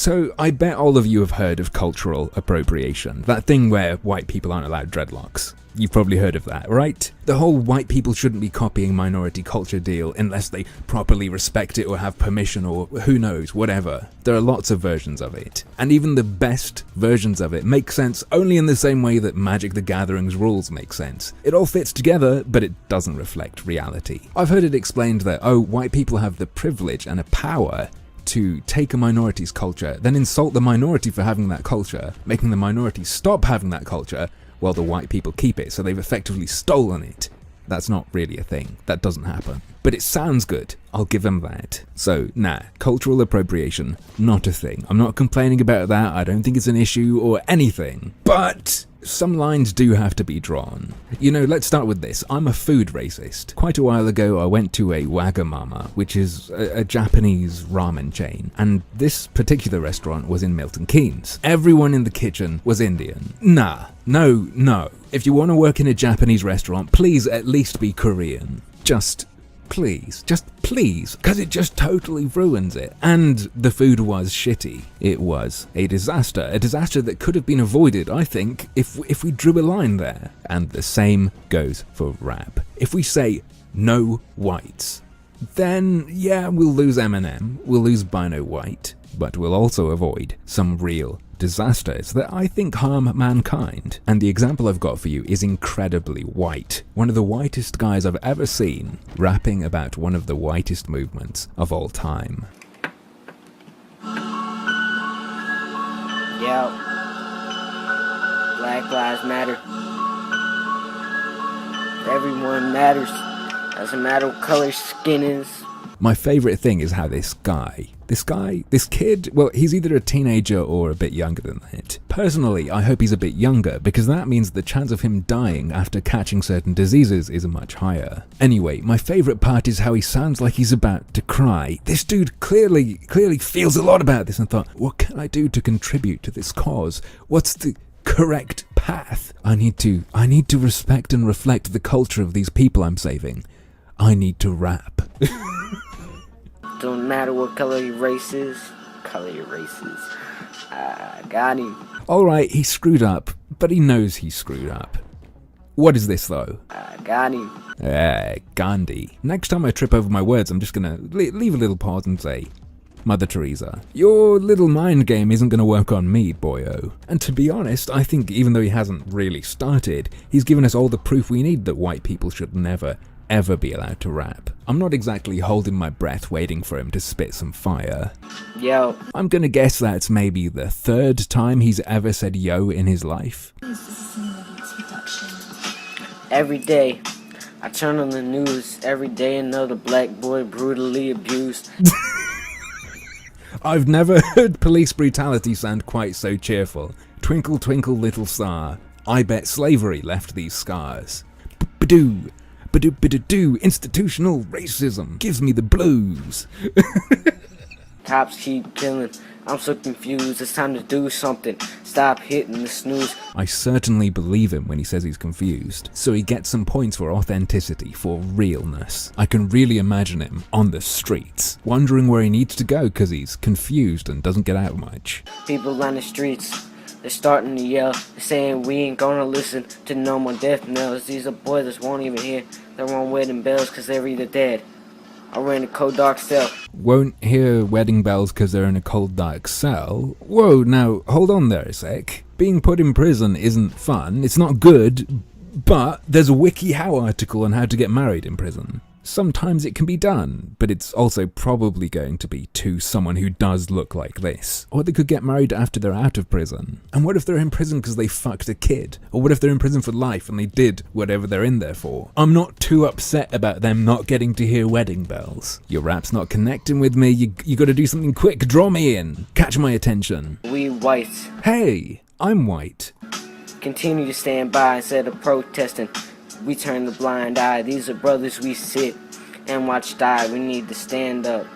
So, I bet all of you have heard of cultural appropriation, that thing where white people aren't allowed dreadlocks. You've probably heard of that, right? The whole white people shouldn't be copying minority culture deal unless they properly respect it or have permission or who knows, whatever. There are lots of versions of it. And even the best versions of it make sense only in the same way that Magic the Gathering's rules make sense. It all fits together, but it doesn't reflect reality. I've heard it explained that, oh, white people have the privilege and a power to take a minority's culture, then insult the minority for having that culture, making the minority stop having that culture, while the white people keep it, so they've effectively stolen it. That's not really a thing. That doesn't happen. But it sounds good. I'll give them that. So, nah, cultural appropriation, not a thing. I'm not complaining about that. I don't think it's an issue or anything. But some lines do have to be drawn. You know, let's start with this. I'm a food racist. Quite a while ago, I went to a Wagamama, which is a Japanese ramen chain, and this particular restaurant was in Milton Keynes. Everyone in the kitchen was Indian. Nah, no. If you want to work in a Japanese restaurant, please at least be Korean. Just please, because it just totally ruins it. And the food was shitty. It was a disaster that could have been avoided, I think, if we drew a line there. And the same goes for rap. If we say no whites, then yeah, we'll lose Eminem, we'll lose Bino White, but we'll also avoid some real disasters that I think harm mankind. And the example I've got for you is incredibly white. One of the whitest guys I've ever seen rapping about one of the whitest movements of all time. Yo, Black Lives Matter. Everyone matters. Doesn't matter what color your skin is. My favorite thing is how this kid, well, he's either a teenager or a bit younger than that. Personally, I hope he's a bit younger, because that means the chance of him dying after catching certain diseases is much higher. Anyway, my favorite part is how he sounds like he's about to cry. This dude clearly feels a lot about this and thought, what can I do to contribute to this cause? What's the correct path? I need to respect and reflect the culture of these people I'm saving. I need to rap. Don't matter what color your race is. Got him. Alright, he screwed up, but he knows he screwed up. What is this though? Got him. Gandhi. Next time I trip over my words, I'm just gonna leave a little pause and say, Mother Teresa, your little mind game isn't gonna work on me, boyo. And to be honest, I think even though he hasn't really started, he's given us all the proof we need that white people should never, ever be allowed to rap. I'm not exactly holding my breath waiting for him to spit some fire. Yo. I'm gonna guess that's maybe the third time he's ever said yo in his life. Every day, I turn on the news. Every day another black boy brutally abused. I've never heard police brutality sound quite so cheerful. Twinkle, twinkle, little star. I bet slavery left these scars. Ba-doo. Ba-doo, institutional racism gives me the blues. Cops keep killing. I'm so confused. It's time to do something. Stop hitting the snooze. I certainly believe him when he says he's confused. So he gets some points for authenticity, for realness. I can really imagine him on the streets, wondering where he needs to go because he's confused and doesn't get out much. People on the streets, they're starting to yell. They're saying we ain't gonna listen to no more death knells. These are boys that won't even hear their own wedding bells because they're either dead or in a cold dark cell. Won't hear wedding bells because they're in a cold dark cell? Whoa, now hold on there a sec. Being put in prison isn't fun, it's not good, but there's a WikiHow article on how to get married in prison. Sometimes it can be done, but it's also probably going to be to someone who does look like this. Or they could get married after they're out of prison. And what if they're in prison because they fucked a kid? Or what if they're in prison for life and they did whatever they're in there for? I'm not too upset about them not getting to hear wedding bells. Your rap's not connecting with me, you gotta do something quick, draw me in, catch my attention. We white. Hey, I'm white. Continue to stand by instead of protesting. We turn the blind eye. These are brothers we sit and watch die. We need to stand up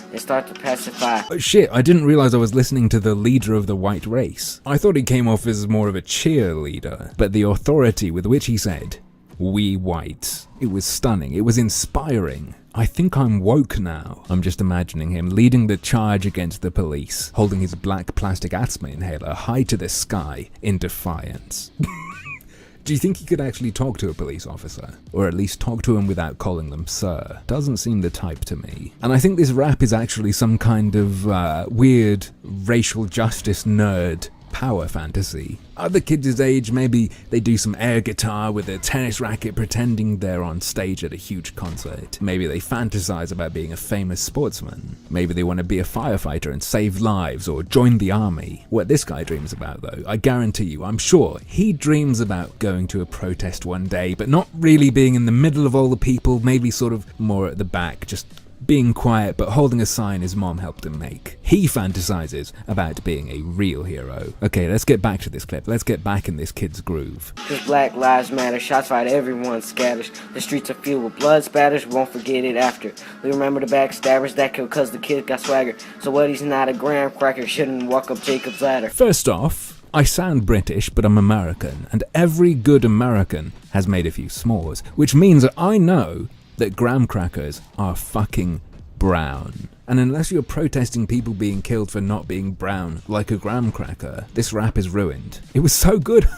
and start to pacify. Oh, shit, I didn't realize I was listening to the leader of the white race. I thought he came off as more of a cheerleader, but the authority with which he said, We whites. It was stunning. It was inspiring. I think I'm woke now. I'm just imagining him leading the charge against the police, holding his black plastic asthma inhaler high to the sky in defiance. Do you think he could actually talk to a police officer? Or at least talk to him without calling them sir? Doesn't seem the type to me. And I think this rap is actually some kind of weird racial justice nerd power fantasy. Other kids his age, maybe they do some air guitar with a tennis racket pretending they're on stage at a huge concert. Maybe they fantasize about being a famous sportsman. Maybe they want to be a firefighter and save lives or join the army. What this guy dreams about though, I guarantee you, I'm sure, he dreams about going to a protest one day, but not really being in the middle of all the people, maybe sort of more at the back, just being quiet but holding a sign his mom helped him make. He fantasizes about being a real hero. Okay, let's get back to this clip. Let's get back in this kid's groove. Cause Black Lives Matter, shots fired, everyone scatters. The streets are filled with blood spatters, we won't forget it after. We remember the backstabbers that killed cause the kid got swagger. So what, he's not a graham cracker, shouldn't walk up Jacob's ladder. First off, I sound British, but I'm American, and every good American has made a few s'mores, which means that I know that graham crackers are fucking brown. And unless you're protesting people being killed for not being brown like a graham cracker, this rap is ruined. It was so good.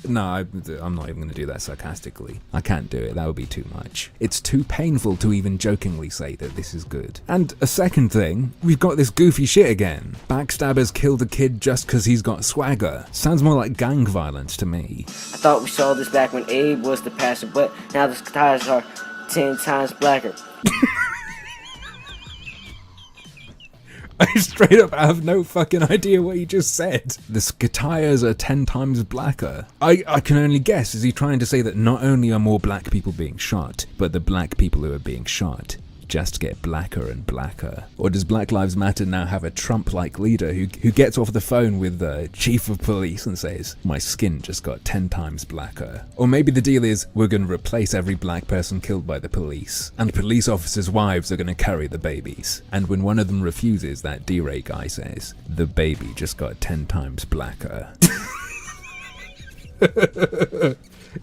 No, I'm not even going to do that sarcastically. I can't do it, that would be too much. It's too painful to even jokingly say that this is good. And a second thing, we've got this goofy shit again. Backstabbers killed a kid just because he's got swagger. Sounds more like gang violence to me. I thought we saw this back when Abe was the pastor, but now the tires are 10 times blacker. I straight up have no fucking idea what he just said. The skatires are 10 times blacker. I can only guess, is he trying to say that not only are more black people being shot, but the black people who are being shot just get blacker and blacker? Or does Black Lives Matter now have a Trump-like leader who gets off the phone with the chief of police and says, my skin just got 10 times blacker? Or maybe the deal is, we're going to replace every black person killed by the police, and police officers' wives are going to carry the babies. And when one of them refuses, that D-Ray guy says, the baby just got 10 times blacker.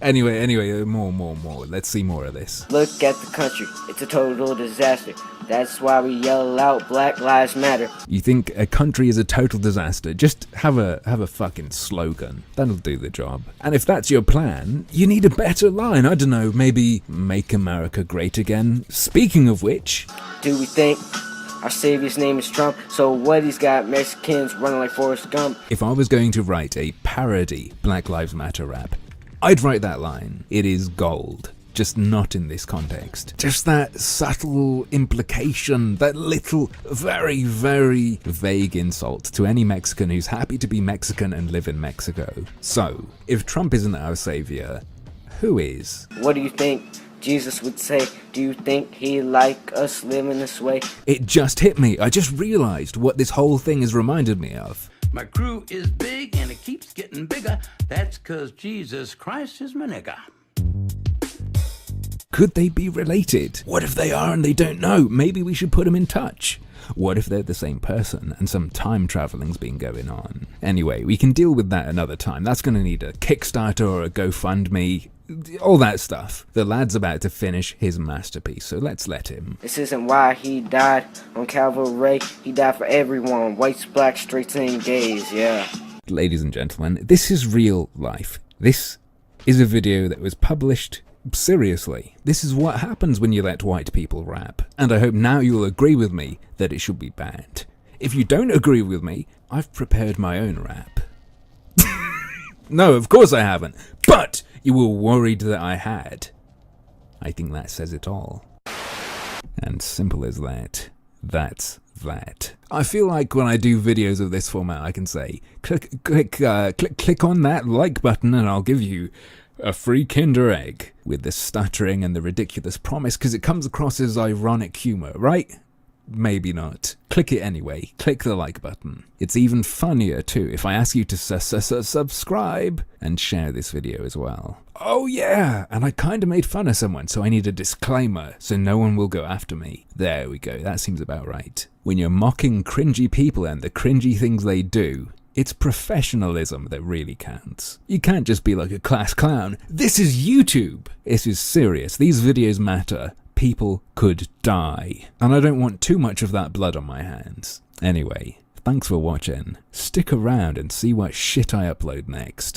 Anyway, more. Let's see more of this. Look at the country, it's a total disaster. That's why we yell out Black Lives Matter. You think a country is a total disaster? Just have a fucking slogan. That'll do the job. And if that's your plan, you need a better line. I don't know, maybe Make America Great Again. Speaking of which, Do we think our savior's name is Trump? So what, he's got Mexicans running like Forrest Gump? if I was going to write a parody Black Lives Matter rap, I'd write that line. It is gold. Just not in this context. Just that subtle implication, that little, very, very vague insult to any Mexican who's happy to be Mexican and live in Mexico. So, if Trump isn't our savior, who is? What do you think Jesus would say? Do you think he'd like us living this way? It just hit me. I just realized what this whole thing has reminded me of. My crew is big and it keeps getting bigger. That's 'cause Jesus Christ is my nigga. Could they be related? What if they are and they don't know? Maybe we should put them in touch. What if they're the same person and some time traveling's been going on? Anyway, we can deal with that another time. That's going to need a Kickstarter or a GoFundMe. All that stuff. The lad's about to finish his masterpiece, so let's let him. This isn't why he died on Calvary. He died for everyone, whites, blacks, straights, and gays, yeah. Ladies and gentlemen, this is real life. This is a video that was published seriously. This is what happens when you let white people rap. And I hope now you'll agree with me that it should be banned. If you don't agree with me, I've prepared my own rap. No, of course I haven't. But you were worried that I had. I think that says it all. And simple as that. That's that. I feel like when I do videos of this format, I can say, click on that like button and I'll give you a free Kinder Egg, with the stuttering and the ridiculous promise, because it comes across as ironic humor, right? Maybe not. Click it anyway. Click the like button. It's even funnier too if I ask you to subscribe and share this video as well. Oh yeah, and I kinda made fun of someone, so I need a disclaimer so no one will go after me. There we go, that seems about right. When you're mocking cringy people and the cringy things they do, It's professionalism that really counts. You can't just be like a class clown. This is YouTube! This is serious. These videos matter. People could die. And I don't want too much of that blood on my hands. Anyway, thanks for watching. Stick around and see what shit I upload next.